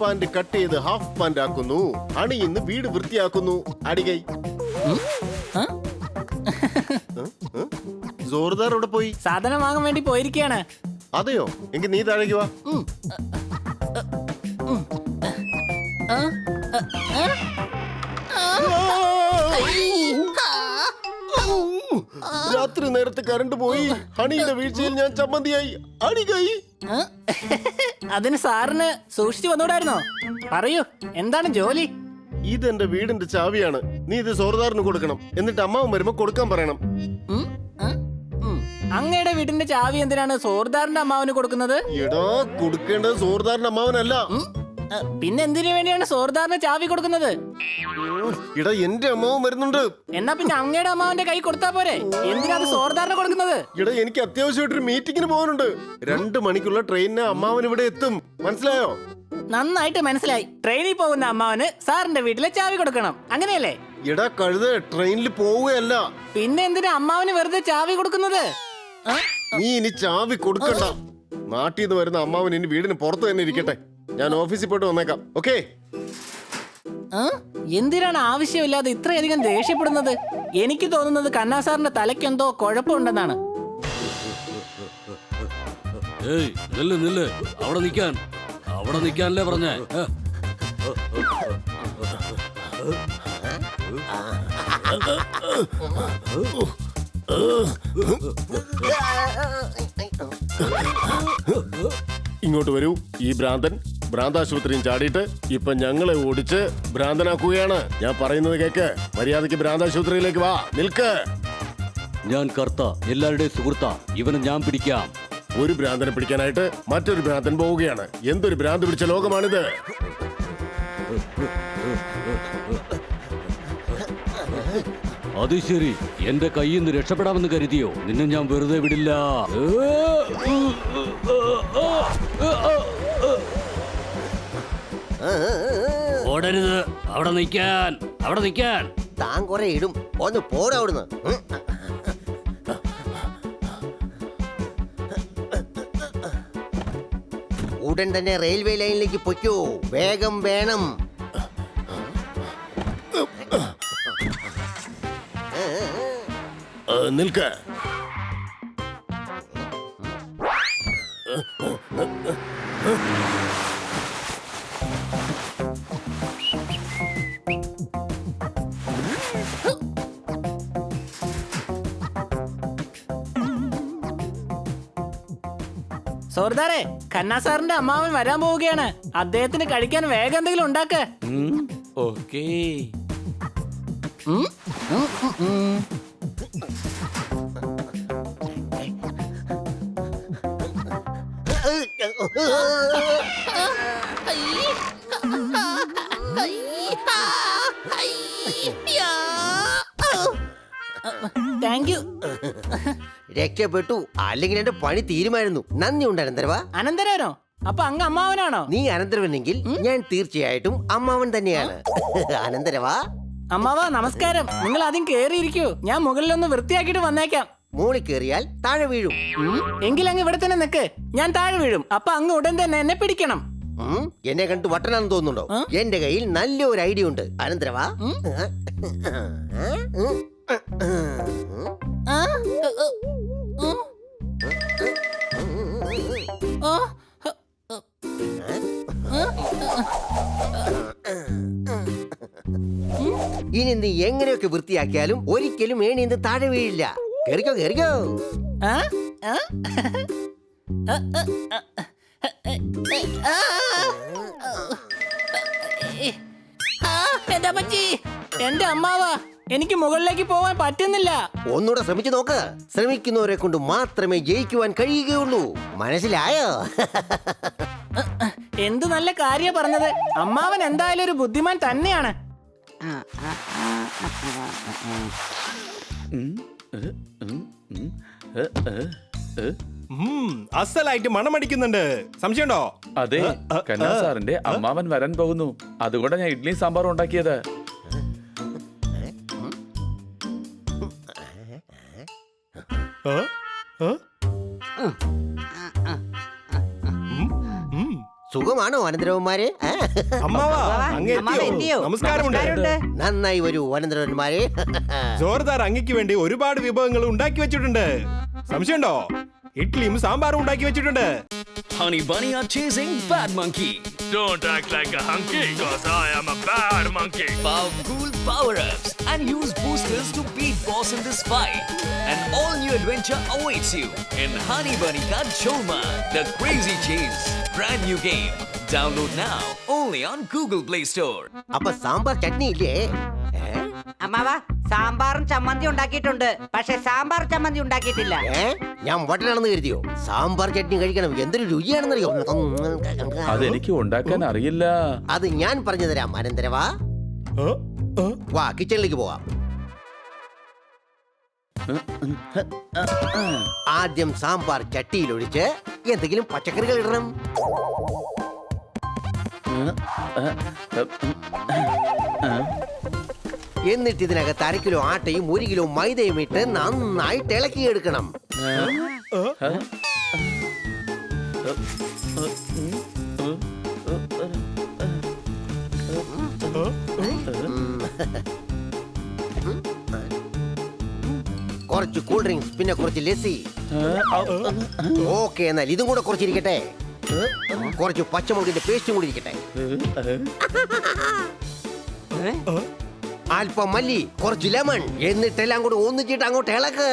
Pant cut ചെയ്ത് half pant ആക്കുന്നു. അണിയിന്ന് വീട് വൃത്തിയാക്കുന്നു. അടികൈ. ജോർദാർ ഇവിടെ പോയി? സാധനം വാങ്ങാൻ വേണ്ടി പോയിരിക്കാണ്. അതെയോ? എങ്കിൽ നീ താഴേക്ക് വാ. രാത്രി നേരത്തെ കറണ്ട് പോയി. ഹണിയുടെ വീഴ്ചയിൽ ഞാൻ ചമ്മന്തിയായി. അടികൈ. അതിന് സാറിന് സൂക്ഷിച്ചു വന്നൂടായിരുന്നോ? പറയൂ, എന്താണ് ജോലി? ഇതെന്റെ വീടിന്റെ ചാവിയാണ്. നീ ഇത് സോർദാറിന് കൊടുക്കണം. എന്നിട്ട് അമ്മാവൻ വരുമ്പോ കൊടുക്കാൻ പറയണം. അങ്ങയുടെ വീടിന്റെ ചാവി എന്തിനാണ് സോർദാറിന്റെ അമ്മാവന് കൊടുക്കുന്നത്? എടാ, കൊടുക്കേണ്ടത് സോർദാറിന്റെ അമ്മാവനല്ല. പിന്നെ എന്തിനു വേണ്ടിയാണ് സോർദാറിന് ചാവി കൊടുക്കുന്നത്? എടാ, എന്റെ അമ്മാവൻ വരുന്നുണ്ട്. എന്നാ പിന്നെ അങ്ങയുടെ അമ്മാവന്റെ കൈ കൊടുത്താ പോരെ? എന്തിനാ അത് സോർദാറിന് കൊടുക്കുന്നത്? എടാ, എനിക്ക് അത്യാവശ്യമായിട്ടൊരു മീറ്റിങ്ങിന് പോകാനുണ്ട്. 2 മണിക്കുള്ള ട്രെയിനിന് അമ്മാവൻ ഇവിടെ എത്തും. മനസ്സിലായോ? നന്നായിട്ട് മനസ്സിലായി. ട്രെയിനിൽ പോകുന്ന അമ്മാവന് സാറിന്റെ വീട്ടിലെ ചാവി കൊടുക്കണം, അങ്ങനെയല്ലേ? എടാ കഴുത, ട്രെയിനിൽ പോവുകയല്ല. പിന്നെ എന്തിനാ അമ്മാവന് വെറുതെ ചാവി കൊടുക്കുന്നത്? നീ ഇനി ചാവി കൊടുക്കണ്ട. നാട്ടിൽ നിന്ന് വരുന്ന അമ്മാവൻ ഇനി വീടിന് പുറത്ത് തന്നെ ഇരിക്കട്ടെ. ഞാൻ ഓഫീസിൽ പോയിട്ട് വന്നേക്കാം. ഓക്കേ? എന്തിനാണ് ആവശ്യമില്ലാതെ ഇത്രയധികം ദേഷ്യപ്പെടുന്നത്? എനിക്ക് തോന്നുന്നത് കന്നാ സാറിന്റെ തലയ്ക്കെന്തോ കുഴപ്പമുണ്ടെന്നാണ്. അവിടെ നിൽക്കാനല്ലേ പറഞ്ഞേ? ഇങ്ങോട്ട് വരൂ. ഈ ഭ്രാന്താശുപത്രിയും ചാടിയിട്ട് ഇപ്പൊ ഞങ്ങളെ ഓടിച്ച് ഭ്രാന്തനാക്കുകയാണ്. ഞാൻ പറയുന്നത് കേക്ക്. മര്യാദയ്ക്ക് ഭ്രാന്താശുപത്രിയിലേക്ക് വാ. നിൽക്ക്. ഞാൻ കർത്ത, എല്ലാവരുടെയും സുഹൃത്താ. ഇവനെ ഞാൻ പിടിക്കാം. ഒരു ഭ്രാന്തനെ പിടിക്കാനായിട്ട് മറ്റൊരു ഭ്രാന്തൻ പോവുകയാണ്. എന്തൊരു ഭ്രാന്ത് പിടിച്ച ലോകമാണിത്. അത് ശരി, എന്റെ കയ്യിൽ നിന്ന് രക്ഷപ്പെടാമെന്ന് കരുതിയോ? നിന്നെ ഞാൻ വെറുതെ വിടില്ല. ഓടരുത്. അവിടെ നിൽക്കാൻ. താൻ കുറെ ഇടും. ഒന്ന് പോടവിടുന്ന്. ഉടൻ തന്നെ റെയിൽവേ ലൈനിലേക്ക് പൊയ്ക്കോ. വേഗം വേണം. നിൽക്ക. സോർദാറെ, കന്നാ സാറിന്റെ അമ്മാവൻ വരാൻ പോവുകയാണ്. അദ്ദേഹത്തിന് കഴിക്കാൻ വേഗം എന്തെങ്കിലും ഉണ്ടാക്ക്. ഓക്കേ. Thank you. രക്ഷപ്പെട്ടു. അല്ലെങ്കിൽ എന്റെ പണി തീരുമായിരുന്നു. നന്ദി ഉണ്ട് അനന്തരവാ. അനന്തരവനോ? അപ്പൊ അങ്ങ് അമ്മാവനാണോ? നീ അനന്തരവനെങ്കിൽ ഞാൻ തീർച്ചയായിട്ടും അമ്മാവൻ തന്നെയാണ്. അനന്തരവാ. അമ്മാവാ നമസ്കാരം. നിങ്ങൾ ആദ്യം കേറിയിരിക്കൂ. ഞാൻ മുകളിലൊന്ന് വൃത്തിയാക്കിട്ട് വന്നേക്കാം. മോളിൽ കയറിയാൽ താഴെ വീഴും. എങ്കിൽ അങ്ങ് ഇവിടെ തന്നെ നിക്ക്. ഞാൻ താഴെ വീഴും. അപ്പൊ അങ്ങ് ഉടൻ തന്നെ എന്നെ പിടിക്കണം. എന്നെ കണ്ട് വട്ടനാണെന്ന് തോന്നുന്നുണ്ടോ? എന്റെ കയ്യിൽ നല്ലൊരു ഐഡിയ ഉണ്ട്. അനന്തരവാ. ഇനി നീ എങ്ങനെയൊക്കെ വൃത്തിയാക്കിയാലും ഒരിക്കലും ഏണിന്ന് താഴെ വീഴില്ല. കേറിക്കോ കേറിക്കോ. എന്താ പറ്റി? എന്റെ അമ്മാവാ, എനിക്ക് മുകളിലേക്ക് പോവാൻ പറ്റുന്നില്ല. ഒന്നുകൂടെ ശ്രമിച്ചു നോക്ക്. ശ്രമിക്കുന്നവരെ കൊണ്ട് മാത്രമേ ജയിക്കുവാൻ കഴിയുകയുള്ളൂ. മനസ്സിലായോ? എന്ത് നല്ല കാര്യ പറഞ്ഞത്. അമ്മാവൻ എന്തായാലും ഒരു ബുദ്ധിമാൻ തന്നെയാണ്. അസലായിട്ട് മണമടിക്കുന്നുണ്ട്. സംശയമുണ്ടോ? അതെ, കന്നാ സാറിന്റെ അമ്മാവൻ വരാൻ പോകുന്നു. അതുകൊണ്ടാണ് ഞാൻ ഇഡ്ഡലിയും സാമ്പാറും ഉണ്ടാക്കിയത്. സുഖമാണോ അനന്തരവന്മാരെ? അമ്മാവാ അങ്ങ് അമ്മാവ എത്തിയോ? എത്തിയോ? നമസ്കാരമുണ്ട്. നന്നായി വരൂ അനന്തരവന്മാരെ. ജോർദാർ അങ്ങയ്ക്ക് വേണ്ടി ഒരുപാട് വിഭവങ്ങൾ ഉണ്ടാക്കി വെച്ചിട്ടുണ്ട്. സംശയമുണ്ടോ? ഇഡ്ഡലിയും സാമ്പാറും ഉണ്ടാക്കി വെച്ചിട്ടുണ്ട്. Honey Bunny are chasing Bad Monkey. Don't act like a hunky, cause I am a bad monkey. Power cool power-ups and use boosters to beat boss in this fight. An all-new adventure awaits you in Honey Bunny Ka Choma, The Crazy Chase. Brand new game. Download now only on Google Play Store. അപ്പൊ സാമ്പാർ ചട്നി ഇല്ലേ? അമ്മാവ സാമ്പാറും ചമ്മന്തി ഉണ്ടാക്കിയിട്ടുണ്ട്, പക്ഷെ സാമ്പാർ ചമ്മന്തി ഉണ്ടാക്കിയിട്ടില്ല. ഞാൻ വട്ടനാണെന്ന് കരുതിയോ? സാമ്പാർ ചട്നി കഴിക്കണം, എന്തൊരു രുചിയാണെന്നറിയോ? അതെനിക്ക് ഉണ്ടാക്കാൻ അറിയില്ല. അത് ഞാൻ പറഞ്ഞു തരാം അനന്തരവാ. വാ കിച്ചണിലേക്ക് പോവാം. ആദ്യം സാമ്പാർ ചട്ടിയിൽ ഒഴിച്ച് എന്തെങ്കിലും പച്ചക്കറികൾ ഇടണം. എന്നിട്ട് ഇതിനകത്ത് 1/2 കിലോ ആട്ടയും 1 കിലോ മൈദയും ഇട്ട് നന്നായിട്ട് ഇളക്കിയെടുക്കണം. കുറച്ച് കൂൾ ഡ്രിങ്ക്സ്, പിന്നെ കുറച്ച് ലസ്സി. ഓക്കെ, എന്നാൽ ഇതും കൂടെ കുറച്ചിരിക്കട്ടെ. കുറച്ച് പച്ചമുളകിന്റെ പേസ്റ്റും കൂടി ഇരിക്കട്ടെ. അല്പം മല്ലി, കുറച്ച് ലെമൺ, എന്നിട്ടെല്ലാം കൂടി ഒന്നിച്ചിട്ട് അങ്ങോട്ട് ഇളക്ക്.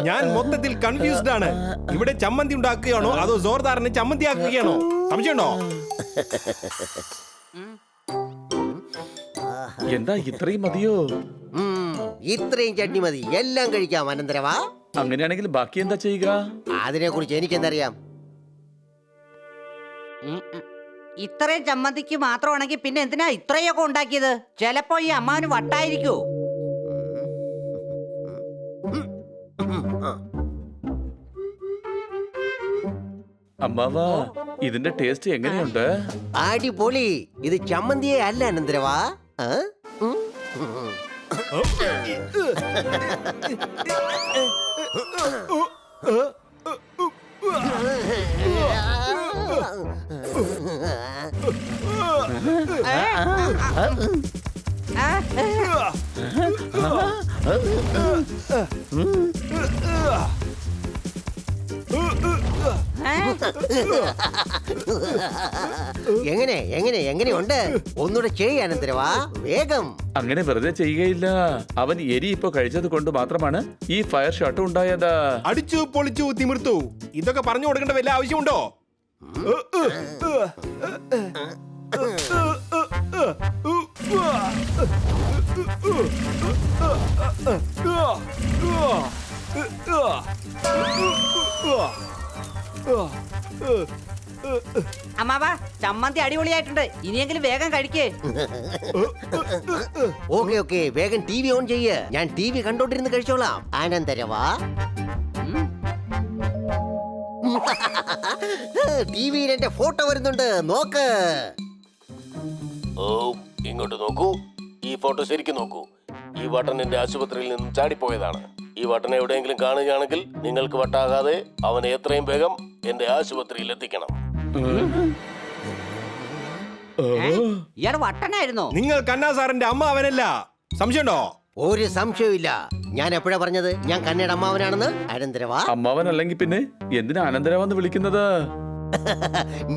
ഞാൻ മൊത്തത്തിൽ കൺഫ്യൂസ്ഡ് ആണ്. ഇവിടെ ചമ്മന്തി ഉണ്ടാക്കുകയാണോ അതോ ജോർദാറിനെ ചമ്മന്തി ആക്കുകയാണോ? സംശയമുണ്ടോ? എന്താ ഇത്രയും മതിയോ? ഇത്രയും ചട്നി മതി, എല്ലാം കഴിക്കാം അനന്തരവാ. അങ്ങനെയാണെങ്കിൽ ബാക്കി എന്താ ചെയ്യുക? അതിനെ കുറിച്ച് എനിക്കെന്തറിയാം? ഇത്രയും ചമ്മന്തിക്ക് മാത്രമാണെങ്കിൽ പിന്നെ എന്തിനാ ഇത്രയൊക്കെ ഉണ്ടാക്കിയത്? ചിലപ്പോ ഈ അമ്മാവന് വട്ടായിരിക്കോ? അമ്മാവാ, ഇതിന്റെ ടേസ്റ്റ് എങ്ങനെയുണ്ട്? അടിപൊളി. ഇത് ചമ്മന്തിയെ അല്ല അനന്തരവാ. എങ്ങനെ എങ്ങനെ എങ്ങനെയുണ്ട്? ഒന്നുകൂടെ ചെയ്യ അനന്തരവാ, വേഗം. അങ്ങനെ വെറുതെ ചെയ്യുകയില്ല. അവൻ എരി ഇപ്പൊ കഴിച്ചത് കൊണ്ട് മാത്രമാണ് ഈ ഫയർ ഷോട്ട് ഉണ്ടായത്. അടിച്ചു പൊളിച്ചു തിമിർത്തു, ഇതൊക്കെ പറഞ്ഞു കൊടുക്കേണ്ട വല്ല ആവശ്യമുണ്ടോ? അമ്മാവ ചമ്മന്തി അടിപൊളിയായിട്ടുണ്ട്, ഇനിയെങ്കിലും വേഗം കഴിക്കേ. ഓക്കെ ഓക്കെ, വേഗം ടി വി ഓൺ ചെയ്യ്. ഞാൻ ടി വി കണ്ടോണ്ടിരുന്ന് കഴിച്ചോളാം അനന്തരവാ. ടി വിയിൽ എന്റെ ഫോട്ടോ വരുന്നുണ്ട്, നോക്ക്. ഓ, ഇങ്ങോട്ട് നോക്കൂ. ഈ ഫോട്ടോ ശരിക്കും നോക്കൂ. ഈ വട്ടൻ എന്റെ ആശുപത്രിയിൽ നിന്നും ചാടിപ്പോയതാണ്. ഈ വട്ടൻ എവിടെയെങ്കിലും കാണുകയാണെങ്കിൽ നിങ്ങൾക്ക് വട്ടാകാതെ അവനെ എത്രയും വേഗം എന്റെ ആശുപത്രിയിൽ എത്തിക്കണം. ഇയാൾ വട്ടനായിരുന്നോ? നിങ്ങൾ കന്നാ സാറിന്റെ അമ്മ അവനല്ല. സംശയമുണ്ടോ? ഒരു സംശയമില്ല. ഞാൻ എപ്പോഴാ പറഞ്ഞത് ഞാൻ കന്നഡ അമ്മാവനാണെന്ന്? അനന്തരവാ. അമ്മാവൻ അല്ലെങ്കിൽ പിന്നെ എന്തിനാ അനന്തരവെന്ന് വിളിക്കുന്നത്?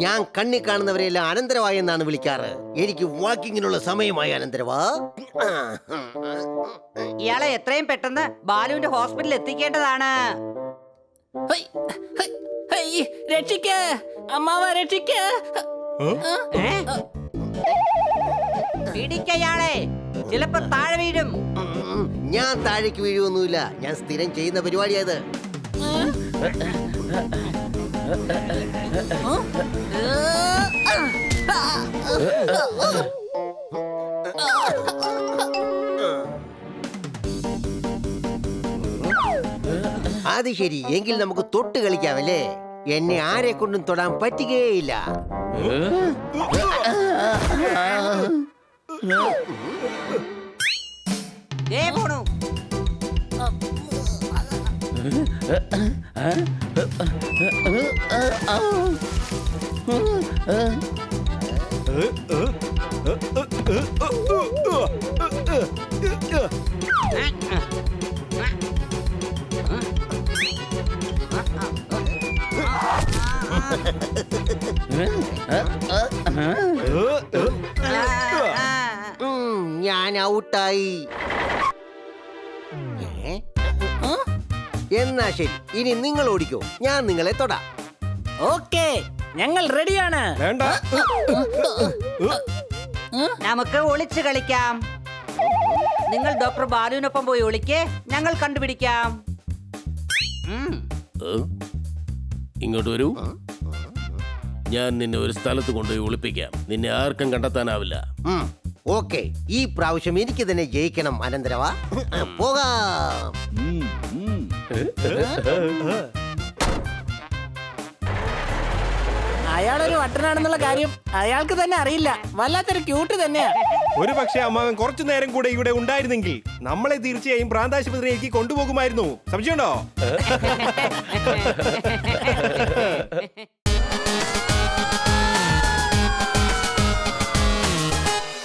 ഞാൻ കണ്ണി കാണുന്നവരെല്ലാം അനന്തരവാ എന്നാണ് വിളിക്കാറ്. എനിക്ക് വാക്കിങ്ങിനുള്ള സമയമായി അനന്തരവാ. ഇയാളെ എത്രയും പെട്ടെന്ന് ബാലുവിന്റെ ഹോസ്പിറ്റലിൽ എത്തിക്കേണ്ടതാണ്. രക്ഷിക്ക് അമ്മാവ, രക്ഷിക്ക്. പിടിക്കയാളെ, ചിലപ്പോ താഴെ വീഴും. ഞാൻ താഴേക്ക് വീഴുവൊന്നുമില്ല. ഞാൻ സ്ഥിരം ചെയ്യുന്ന പരിപാടിയായത്. അത് ശരി, എങ്കിൽ നമുക്ക് തൊട്ട് കളിക്കാമല്ലേ? എന്നെ ആരെ കൊണ്ടും തൊടാൻ പറ്റുകയില്ല. ദേ പോണു. ഞാൻ ഔട്ടായി. എന്നാ ശരി, ഇനി നിങ്ങൾ ഓടിക്കോ, ഞാൻ നിങ്ങളെ തൊടാം. ഓക്കെ, ഞങ്ങൾ റെഡിയാണ്. വേണ്ട. നമുക്ക് ഒളിച്ചു കളിക്കാം. നിങ്ങൾ ഡോക്ടർ ബാലുവിനൊപ്പം പോയി ഒളിക്കേ, ഞങ്ങൾ കണ്ടുപിടിക്കാം. ഇങ്ങോട്ട് വരൂ. ഞാൻ നിന്നെ ഒരു സ്ഥലത്ത് കൊണ്ടുപോയി ഒളിപ്പിക്കാം. നിന്നെ ആർക്കും കണ്ടെത്താനാവില്ല. ഓക്കെ, ഈ പ്രാവശ്യം എനിക്ക് തന്നെ ജയിക്കണം. അനന്തരവാ, പോകാം. അയാളൊരു വട്ടനാണെന്നുള്ള കാര്യം അയാൾക്ക് തന്നെ അറിയില്ല. വല്ലാത്തൊരു ക്യൂട്ട് തന്നെയാ. ഒരു പക്ഷേ അമ്മാവൻ കുറച്ചു നേരം കൂടെ ഇവിടെ ഉണ്ടായിരുന്നെങ്കിൽ നമ്മളെ തീർച്ചയായും പ്രാന്താശുപത്രിയിലേക്ക് കൊണ്ടുപോകുമായിരുന്നു. സംശയമുണ്ടോ?